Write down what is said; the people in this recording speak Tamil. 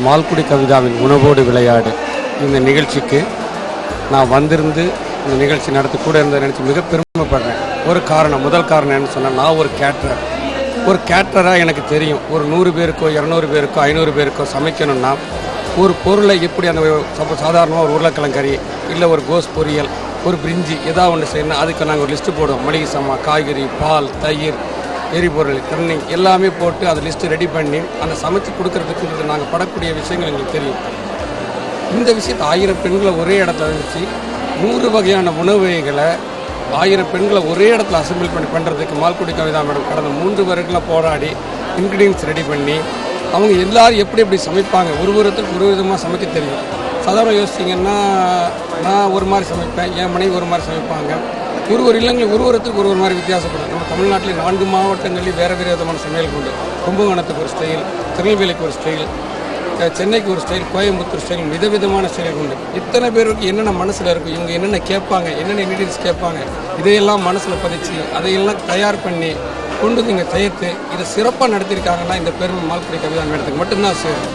மால்குடி கவிதாவின் உணவோடு விளையாடு இந்த நிகழ்ச்சிக்கு நான் வந்திருந்து இந்த நிகழ்ச்சி நடத்தி கூட இருந்ததை நினச்சி மிக பெருமைப்படுறேன். ஒரு காரணம், முதல் காரணம் என்னன்னு சொன்னால், நான் ஒரு கேட்டராக எனக்கு தெரியும். ஒரு 100 பேருக்கோ 200 பேருக்கோ 500 பேருக்கோ சமைக்கணும்னா ஒரு பொருளை எப்படி அந்த சாதாரணமாக ஒரு உருளைக்கிழங்கறி இல்லை ஒரு கோஸ் பொரியல் ஒரு பிரிஞ்சி ஏதாவது ஒன்று செய்யணும். அதுக்கு நாங்கள் ஒரு லிஸ்ட்டு போடுவோம். மளிகை சாமான், காய்கறி, பால், தயிர், எரிபொருள், தண்ணி எல்லாமே போட்டு அந்த லிஸ்ட்டு ரெடி பண்ணி அந்த சமைச்சு கொடுக்கறதுக்கு நாங்கள் படக்கூடிய விஷயங்கள் எங்களுக்கு தெரியும். இந்த விஷயத்தை 1000 பெண்களை ஒரே இடத்துல வச்சு 100 வகையான உணவு வகைகளை 1000 பெண்களை ஒரே இடத்துல அசம்பிள் பண்ணுறதுக்கு மால்குடி கவிதா மேடம் கடந்த 3 வருடங்களாக போராடி இன்க்ரீடியன்ஸ் ரெடி பண்ணி அவங்க எல்லாரும் எப்படி சமைப்பாங்க. ஒருத்தருக்கு ஒரு விதமாக சமைக்க தெரியும். சாதாரண யோசிச்சிங்கன்னா நான் ஒரு மாதிரி சமைப்பேன், என் மனைவி ஒரு மாதிரி சமைப்பாங்க. ஒரு இல்லைங்களே ஒருத்தருக்கு ஒரு மாதிரி வித்தியாசப்படும். நம்ம தமிழ்நாட்டிலே 4 மாவட்டங்கள்லேயும் வேறு விதமான சமையல் உண்டு. கும்பகோணத்துக்கு ஒரு ஸ்டைல், திருநெல்வேலிக்கு ஒரு ஸ்டைல், சென்னைக்கு ஒரு ஸ்டைல், கோயம்புத்தூர் ஸ்டைல், விதவிதமான ஸ்டைல் உண்டு. இத்தனை பேருக்கு என்னென்ன மனசில் இருக்கும், இவங்க என்னென்ன கேட்பாங்க, என்னென்ன இன்க்ரீடியன்ஸ் கேட்பாங்க, இதையெல்லாம் மனசில் பதிச்சு அதையெல்லாம் தயார் பண்ணி கொண்டு இங்கே சேர்த்து இதை சிறப்பாக நடத்தியிருக்காங்கன்னா இந்த பெருமை மால்குடி கவிதா மேடத்துக்கு மட்டும்தான் சேரும்.